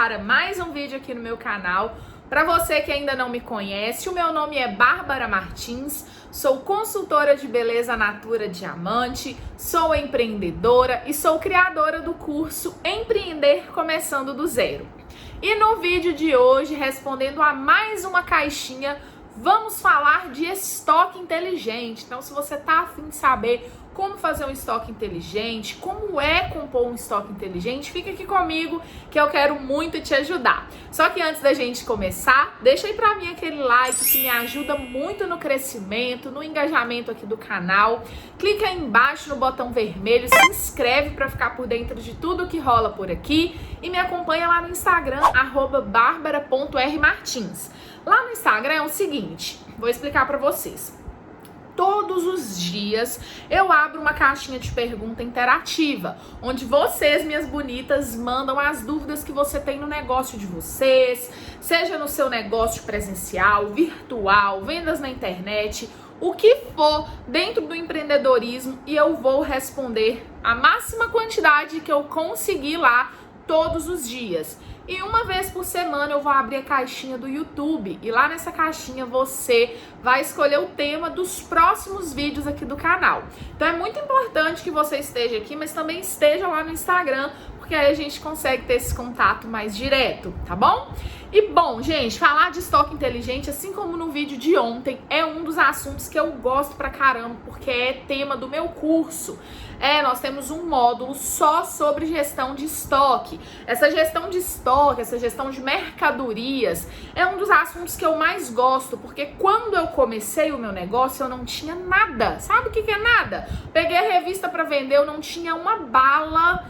para mais um vídeo aqui no meu canal. Para você que ainda não me conhece, o meu nome é Bárbara Martins, sou consultora de beleza Natura Diamante, sou empreendedora e sou criadora do curso Empreender Começando do Zero. E no vídeo de hoje, respondendo a mais uma caixinha, vamos falar de estoque inteligente. Então, se você tá afim de saber como fazer um estoque inteligente, como é compor um estoque inteligente, fica aqui comigo que eu quero muito te ajudar. Só que antes da gente começar, deixa aí pra mim aquele like que me ajuda muito no crescimento, no engajamento aqui do canal. Clica aí embaixo no botão vermelho, se inscreve para ficar por dentro de tudo que rola por aqui e me acompanha lá no Instagram, @barbara.rmartins. Lá no Instagram é o seguinte, vou explicar para vocês. Todos os dias eu abro uma caixinha de pergunta interativa, onde vocês, minhas bonitas, mandam as dúvidas que você tem no negócio de vocês, seja no seu negócio presencial, virtual, vendas na internet, o que for dentro do empreendedorismo, e eu vou responder a máxima quantidade que eu conseguir lá todos os dias. E uma vez por semana eu vou abrir a caixinha do YouTube e lá nessa caixinha você vai escolher o tema dos próximos vídeos aqui do canal. Então é muito importante que você esteja aqui, mas também esteja lá no Instagram, porque aí a gente consegue ter esse contato mais direto, tá bom? E bom, gente, falar de estoque inteligente, assim como no vídeo de ontem, é um dos assuntos que eu gosto pra caramba, porque é tema do meu curso. Nós temos um módulo só sobre gestão de estoque. Essa gestão de estoque, essa gestão de mercadorias, é um dos assuntos que eu mais gosto, porque quando eu comecei o meu negócio, eu não tinha nada. Sabe o que é nada? Peguei a revista pra vender, eu não tinha uma bala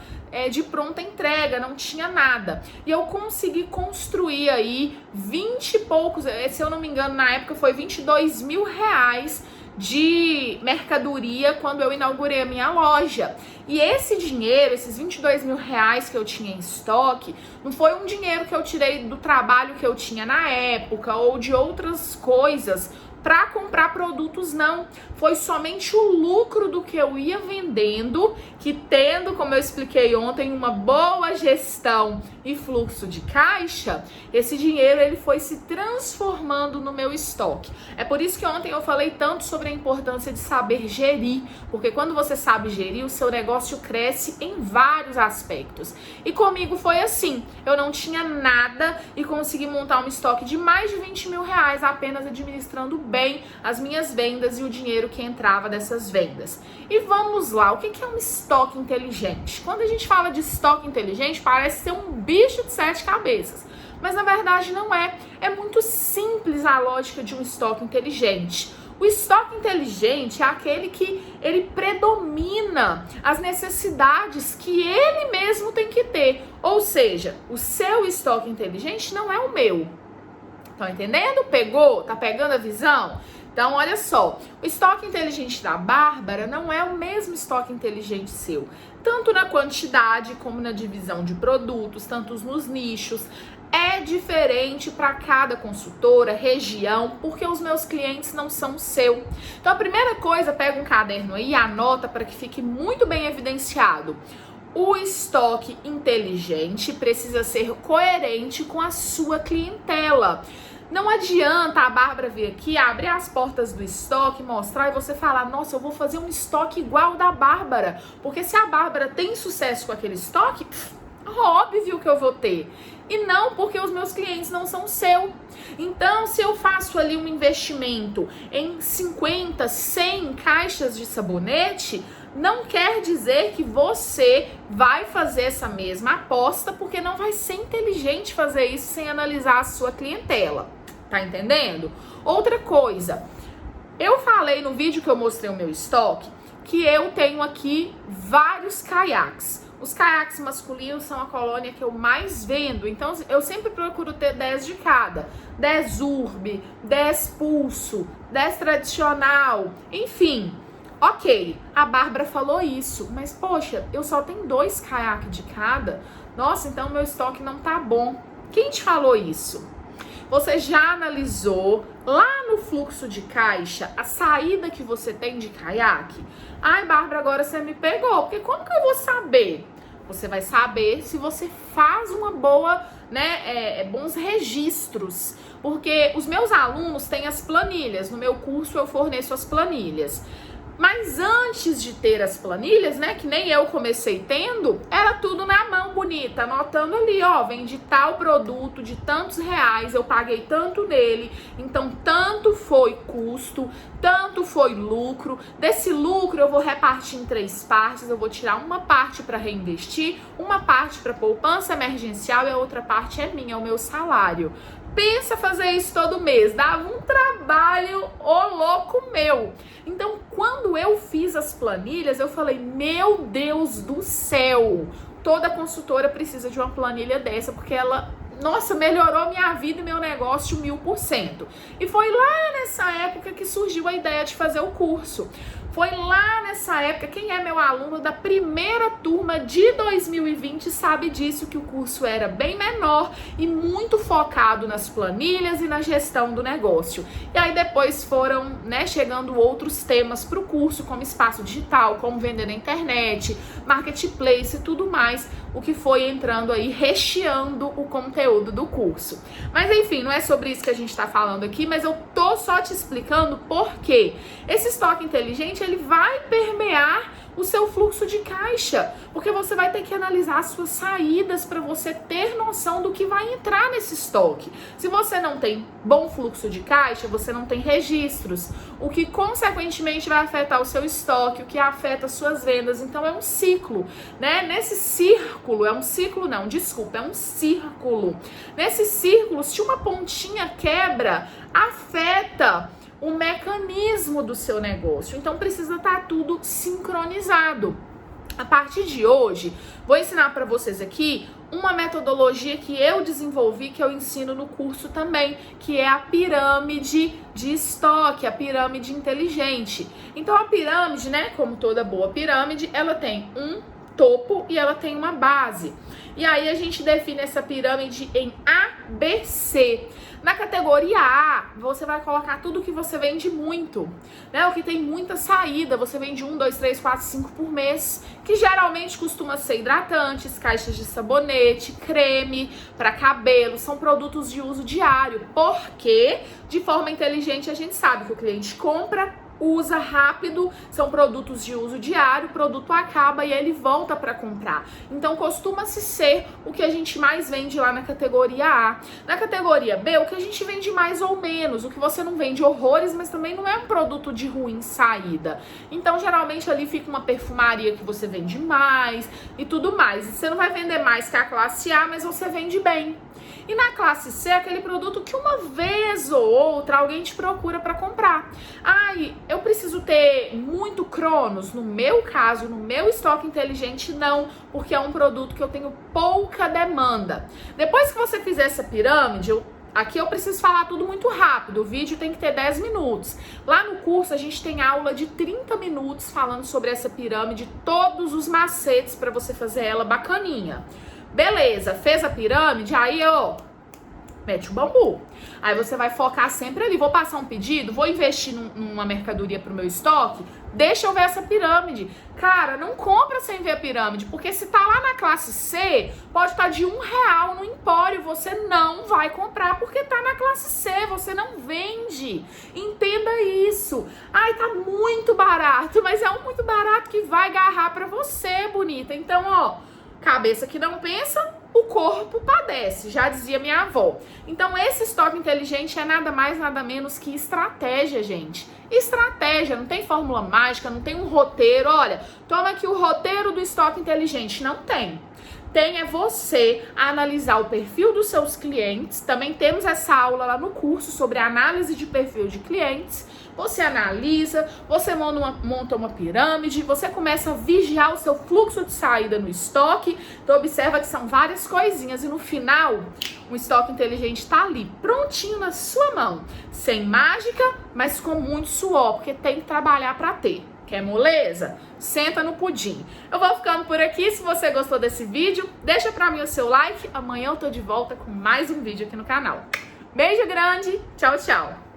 de pronta entrega, não tinha nada. E eu consegui construir aí 20 e poucos, se eu não me engano, na época foi 22 mil reais de mercadoria quando eu inaugurei a minha loja. E esse dinheiro, esses 22 mil reais que eu tinha em estoque, não foi um dinheiro que eu tirei do trabalho que eu tinha na época ou de outras coisas para comprar produtos, não. Foi somente o lucro do que eu ia vendendo, que tendo, como eu expliquei ontem, uma boa gestão e fluxo de caixa, esse dinheiro ele foi se transformando no meu estoque. É por isso que ontem eu falei tanto sobre a importância de saber gerir, porque quando você sabe gerir, o seu negócio cresce em vários aspectos. E comigo foi assim, eu não tinha nada e consegui montar um estoque de mais de 20 mil reais apenas administrando bem as minhas vendas e o dinheiro que entrava dessas vendas. E vamos lá, o que é um estoque inteligente? Quando a gente fala de estoque inteligente, parece ser um bicho de 7 cabeças, mas na verdade não é. É muito simples a lógica de um estoque inteligente. O estoque inteligente é aquele que ele predomina as necessidades que ele mesmo tem que ter. Ou seja, o seu estoque inteligente não é o meu. Estão entendendo? Pegou? Tá pegando a visão? Então, olha só, o estoque inteligente da Bárbara não é o mesmo estoque inteligente seu. Tanto na quantidade como na divisão de produtos, tanto nos nichos. É diferente para cada consultora, região, porque os meus clientes não são o seu. Então, a primeira coisa, pega um caderno aí e anota para que fique muito bem evidenciado. O estoque inteligente precisa ser coerente com a sua clientela. Não adianta a Bárbara vir aqui, abrir as portas do estoque, mostrar e você falar, nossa, eu vou fazer um estoque igual ao da Bárbara. Porque se a Bárbara tem sucesso com aquele estoque, óbvio que eu vou ter. E não porque os meus clientes não são seu. Então, se eu faço ali um investimento em 50, 100 caixas de sabonete, não quer dizer que você vai fazer essa mesma aposta, porque não vai ser inteligente fazer isso sem analisar a sua clientela. Tá entendendo? Outra coisa, eu falei no vídeo que eu mostrei o meu estoque que eu tenho aqui vários caiaques. Os caiaques masculinos são a colônia que eu mais vendo, então eu sempre procuro ter 10 de cada. 10 Urb, 10 Pulso, 10 tradicional, enfim. Ok, a Bárbara falou isso, mas poxa, eu só tenho 2 caiaques de cada. Nossa, então meu estoque não tá bom. Quem te falou isso? Você já analisou lá no fluxo de caixa a saída que você tem de caiaque? Ai, Bárbara, agora você me pegou, porque como que eu vou saber? Você vai saber se você faz uma boa, né, bons registros. Porque os meus alunos têm as planilhas. No meu curso eu forneço as planilhas. Mas antes de ter as planilhas, né, que nem eu comecei tendo, era tudo na mão, bonita, anotando ali, ó, vendi tal produto de tantos reais, eu paguei tanto nele, então tanto foi custo, tanto foi lucro. Desse lucro eu vou repartir em 3 partes, eu vou tirar uma parte para reinvestir, uma parte para poupança emergencial e a outra parte é minha, é o meu salário. Pensa fazer isso todo mês, dava um trabalho, ô louco meu. Então, quando eu fiz as planilhas, eu falei, meu Deus do céu, toda consultora precisa de uma planilha dessa, porque ela, nossa, melhorou minha vida e meu negócio 1000%. E foi lá nessa época que surgiu a ideia de fazer o curso. Foi lá nessa época, quem é meu aluno da primeira turma de 2020 sabe disso, que o curso era bem menor e muito focado nas planilhas e na gestão do negócio. E aí depois foram, né, chegando outros temas para o curso, como espaço digital, como vender na internet, marketplace e tudo mais, o que foi entrando aí, recheando o conteúdo do curso. Mas enfim, não é sobre isso que a gente está falando aqui, mas eu tô só te explicando por quê. Esse estoque inteligente, ele vai permear o seu fluxo de caixa, porque você vai ter que analisar as suas saídas para você ter noção do que vai entrar nesse estoque. Se você não tem bom fluxo de caixa, você não tem registros, o que consequentemente vai afetar o seu estoque, o que afeta as suas vendas. Então é um ciclo, né? Nesse círculo, é um círculo. Nesse círculo, se uma pontinha quebra, afeta o mecanismo do seu negócio. Então precisa estar tudo sincronizado. A partir de hoje, vou ensinar para vocês aqui uma metodologia que eu desenvolvi, que eu ensino no curso também, que é a pirâmide de estoque, a pirâmide inteligente. Então a pirâmide, né, como toda boa pirâmide, ela tem um topo e ela tem uma base. E aí a gente define essa pirâmide em ABC. Na categoria A, você vai colocar tudo que você vende muito, né? O que tem muita saída, você vende 1, 2, 3, 4, 5 por mês, que geralmente costuma ser hidratantes, caixas de sabonete, creme para cabelo, são produtos de uso diário, porque de forma inteligente a gente sabe que o cliente compra, usa rápido, são produtos de uso diário, o produto acaba e ele volta para comprar. Então costuma-se ser o que a gente mais vende lá na categoria A. Na categoria B, o que a gente vende mais ou menos, o que você não vende horrores, mas também não é um produto de ruim saída. Então geralmente ali fica uma perfumaria que você vende mais e tudo mais. E você não vai vender mais que a classe A, mas você vende bem. E na classe C, aquele produto que uma vez ou outra alguém te procura para comprar. Ai, eu preciso ter muito Cronos? No meu caso, no meu estoque inteligente, não, porque é um produto que eu tenho pouca demanda. Depois que você fizer essa pirâmide, aqui eu preciso falar tudo muito rápido, o vídeo tem que ter 10 minutos. Lá no curso a gente tem aula de 30 minutos falando sobre essa pirâmide, todos os macetes para você fazer ela bacaninha. Beleza, fez a pirâmide, aí mete o bambu. Aí você vai focar sempre ali, vou passar um pedido, vou investir numa mercadoria pro meu estoque, deixa eu ver essa pirâmide. Cara, não compra sem ver a pirâmide, porque se tá lá na classe C, pode estar de R$1 no empório, você não vai comprar porque tá na classe C, você não vende. Entenda isso. Ai, tá muito barato, mas é um muito barato que vai agarrar pra você, bonita. Então, cabeça que não pensa, o corpo padece, já dizia minha avó. Então esse estoque inteligente é nada mais, nada menos que estratégia, gente. Estratégia, não tem fórmula mágica, não tem um roteiro. Olha, toma aqui o roteiro do estoque inteligente. Não tem. Tem é você analisar o perfil dos seus clientes. Também temos essa aula lá no curso sobre análise de perfil de clientes. Você analisa, você monta uma pirâmide, você começa a vigiar o seu fluxo de saída no estoque. Então observa que são várias coisinhas e no final o estoque inteligente está ali, prontinho na sua mão. Sem mágica, mas com muito suor, porque tem que trabalhar para ter. Quer moleza? Senta no pudim. Eu vou ficando por aqui. Se você gostou desse vídeo, deixa pra mim o seu like. Amanhã eu tô de volta com mais um vídeo aqui no canal. Beijo grande. Tchau, tchau.